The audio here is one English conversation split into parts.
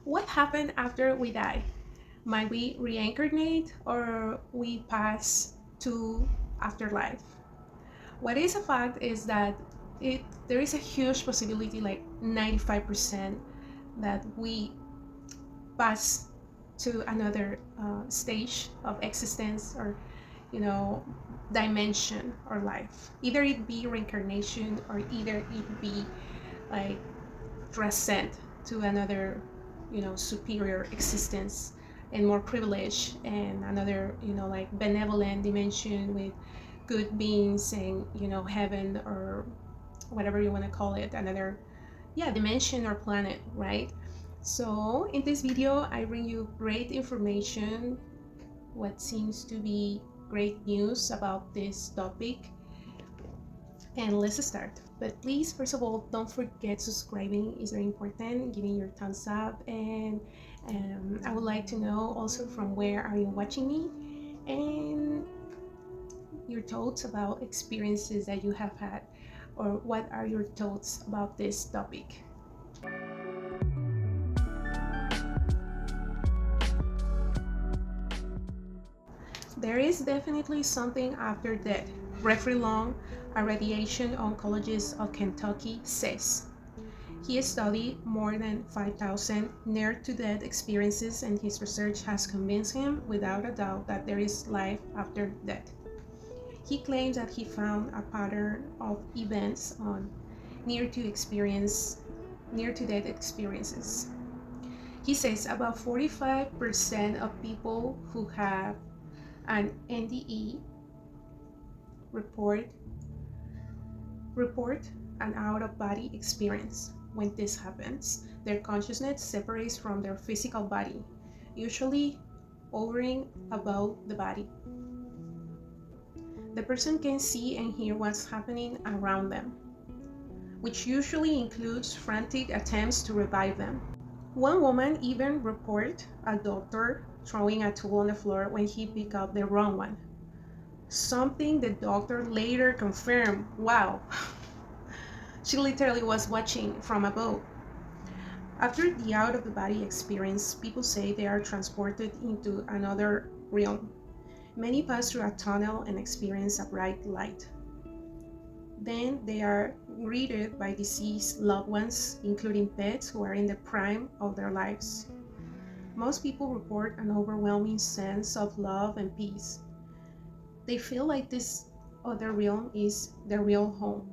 What happened after we die? Might we reincarnate or we pass to afterlife? What is a fact is that there is a huge possibility, like 95%, that we pass to another stage of existence, or dimension or life. Either it be reincarnation, or either it be like transcend to another superior existence and more privileged, and another like benevolent dimension with good beings, and heaven, or whatever you want to call it, another dimension or planet, right? So in this video I bring you great information, what seems to be great news about this topic, and let's start. But please, first of all, don't forget subscribing is very important, giving your thumbs up, and I would like to know also from where are you watching me, and your thoughts about experiences that you have had, or what are your thoughts about this topic. There is definitely something after death. Jeffrey Long, a radiation oncologist of Kentucky, says. He studied more than 5,000 near-to-death experiences, and his research has convinced him without a doubt that there is life after death. He claims that he found a pattern of events on near-to-death experiences. He says about 45% of people who have an NDE report an out-of-body experience. When this happens, their consciousness separates from their physical body, usually hovering above the body. The person can see and hear what's happening around them, which usually includes frantic attempts to revive them. One woman even reported a doctor throwing a tool on the floor when he picked up the wrong one. Something the doctor later confirmed. Wow. She literally was watching from above. After the out-of-the-body experience, people say they are transported into another realm. Many pass through a tunnel and experience a bright light. Then they are greeted by deceased loved ones, including pets who are in the prime of their lives. Most people report an overwhelming sense of love and peace. They feel like this other realm is their real home.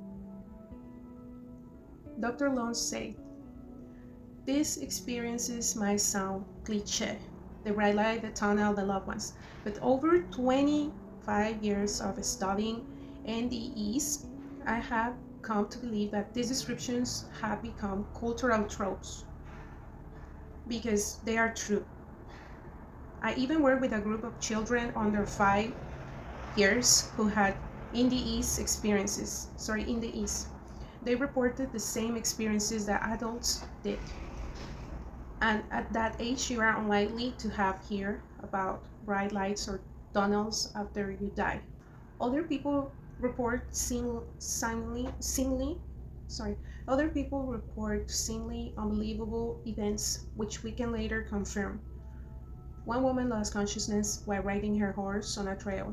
Dr. Long said, "These experiences might sound cliché, the bright light, the tunnel, the loved ones, but over 25 years of studying NDEs, I have come to believe that these descriptions have become cultural tropes because they are true. I even worked with a group of children under 5 years who had NDEs. They reported the same experiences that adults did. And at that age, you are unlikely to have heard about bright lights or tunnels after you die. Other people report seemingly unbelievable events, which we can later confirm. One woman lost consciousness while riding her horse on a trail.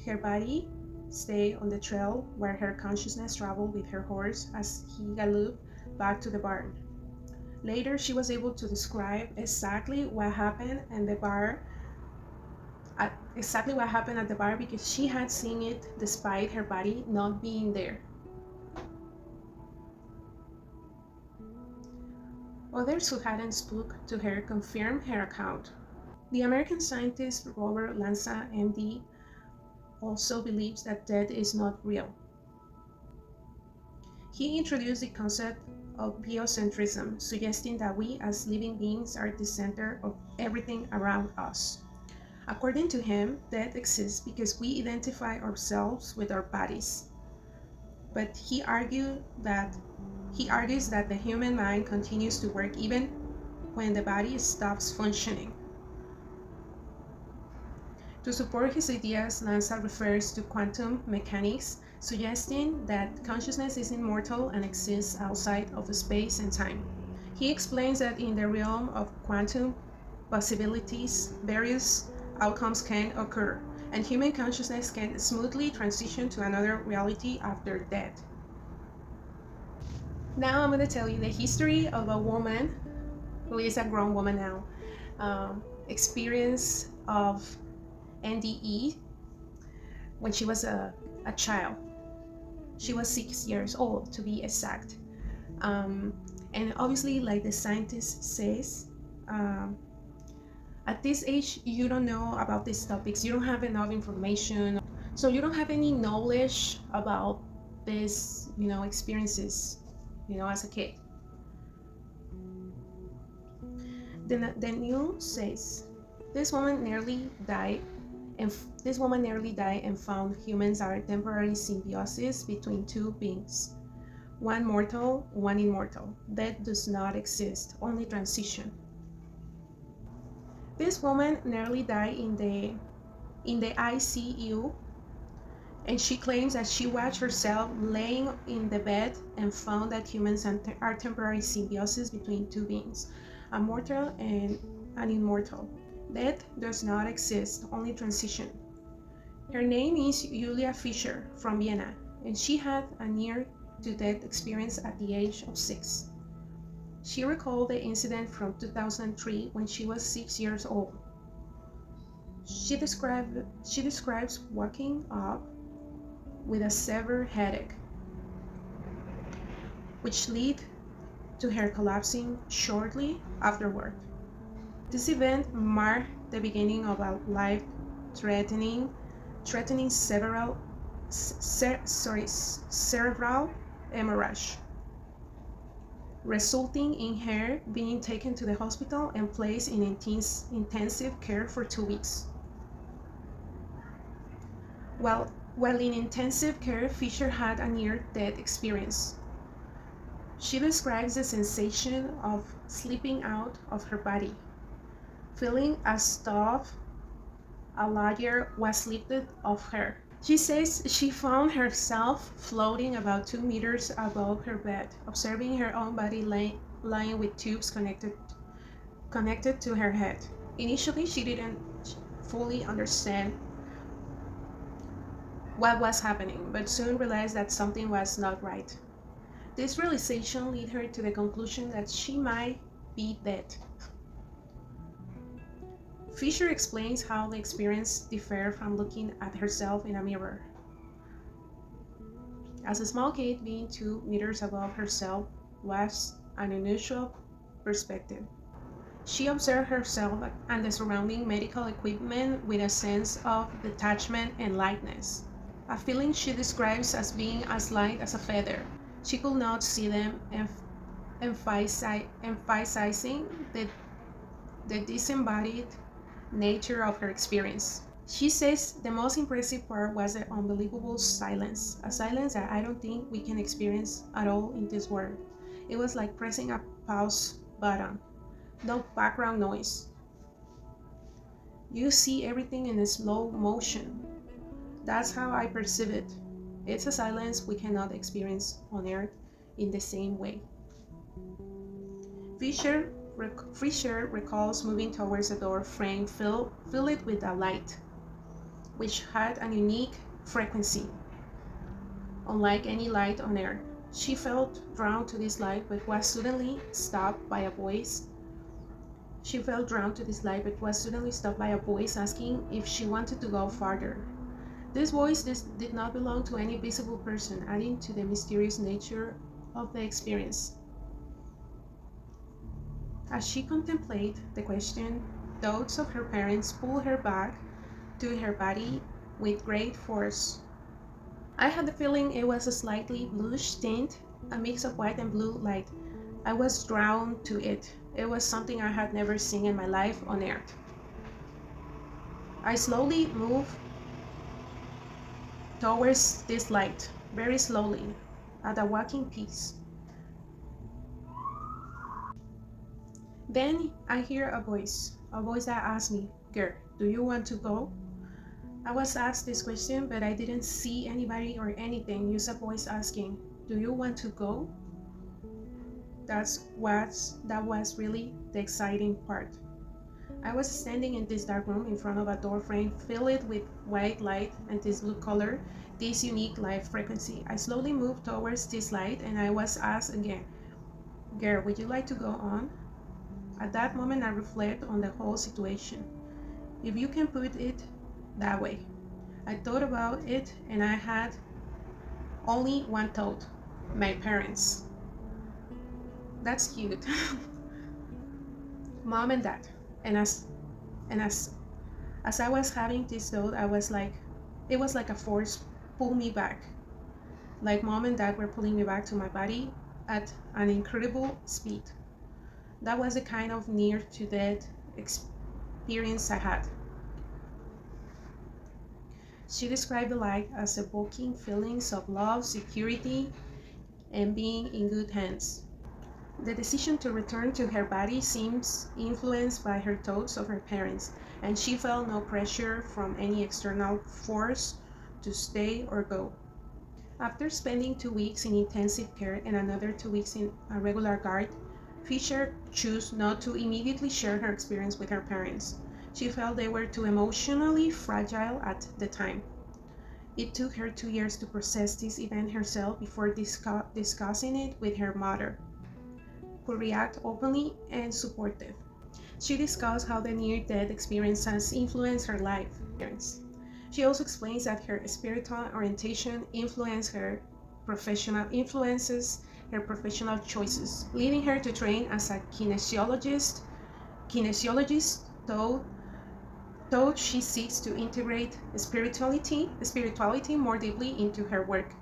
Her body stayed on the trail where her consciousness traveled with her horse as he galloped back to the barn. Later, she was able to describe exactly what happened at the bar because she had seen it despite her body not being there. Others who hadn't spoken to her confirmed her account. The American scientist Robert Lanza, MD, also believes that death is not real. He introduced the concept of Biocentrism, suggesting that we as living beings are the center of everything around us. According to him, death exists because we identify ourselves with our bodies. But he argues that the human mind continues to work even when the body stops functioning. To support his ideas, Lanza refers to quantum mechanics, suggesting that consciousness is immortal and exists outside of space and time. He explains that in the realm of quantum possibilities, various outcomes can occur, and human consciousness can smoothly transition to another reality after death. Now I'm going to tell you the history of a woman who is a grown woman now, experience of NDE when she was a child. She was 6 years old, to be exact. And obviously, like the scientist says, at this age, you don't know about these topics. You don't have enough information. So you don't have any knowledge about these, experiences, as a kid. The news says this woman nearly died and found humans are temporary symbiosis between two beings, one mortal, one immortal. Death does not exist, only transition. This woman nearly died in the ICU, and she claims that she watched herself laying in the bed and found that humans are temporary symbiosis between two beings, a mortal and an immortal. Death does not exist, only transition. Her name is Julia Fischer from Vienna, and she had a near-to-death experience at the age of 6. She recalled the incident from 2003 when she was 6 years old. She describes waking up with a severe headache, which led to her collapsing shortly afterward. This event marked the beginning of a life-threatening cerebral hemorrhage, resulting in her being taken to the hospital and placed in intensive care for 2 weeks. While in intensive care, Fisher had a near-death experience. She describes the sensation of slipping out of her body, feeling as though a layer was lifted off her. She says she found herself floating about 2 meters above her bed, observing her own body lying with tubes connected to her head. Initially, she didn't fully understand what was happening, but soon realized that something was not right. This realization led her to the conclusion that she might be dead. Fisher explains how the experience differed from looking at herself in a mirror. As a small kid, being 2 meters above herself was an unusual perspective. She observed herself and the surrounding medical equipment with a sense of detachment and lightness, a feeling she describes as being as light as a feather. She could not see them, emphasizing the disembodied nature of her experience. She says the most impressive part was the unbelievable silence, a silence that I don't think we can experience at all in this world. It was like pressing a pause button, no background noise. You see everything in a slow motion. That's how I perceive it. It's a silence we cannot experience on Earth in the same way. Fisher recalls moving towards a door frame filled with a light, which had a unique frequency, unlike any light on Earth. She felt drawn to this light, but was suddenly stopped by a voice. Asking if she wanted to go farther. This voice did not belong to any visible person, adding to the mysterious nature of the experience. As she contemplated the question, thoughts of her parents pulled her back to her body with great force. I had the feeling it was a slightly bluish tint, a mix of white and blue light. I was drawn to it. It was something I had never seen in my life on Earth. I slowly moved towards this light, very slowly, at a walking pace. Then I hear a voice that asked me, "Girl, do you want to go?" I was asked this question, but I didn't see anybody or anything. Just a voice asking, "Do you want to go?" that was really the exciting part. I was standing in this dark room in front of a door frame filled with white light and this blue color, this unique light frequency. I slowly moved towards this light and I was asked again, "Girl, would you like to go on?" At that moment, I reflect on the whole situation, if you can put it that way. I thought about it and I had only one thought: my parents. That's cute. Mom and dad. And as I was having this thought, it was like a force pull me back. Like mom and dad were pulling me back to my body at an incredible speed. That was the kind of near to death experience I had. She described the light as evoking feelings of love, security, and being in good hands. The decision to return to her body seems influenced by her thoughts of her parents, and she felt no pressure from any external force to stay or go. After spending 2 weeks in intensive care and another 2 weeks in a regular guard, Fisher chose not to immediately share her experience with her parents. She felt they were too emotionally fragile at the time. It took her 2 years to process this event herself before discussing it with her mother, who reacted openly and supportive. She discussed how the near-death experience has influenced her life. She also explains that her spiritual orientation influences her professional choices, leading her to train as a kinesiologist, though she seeks to integrate spirituality more deeply into her work.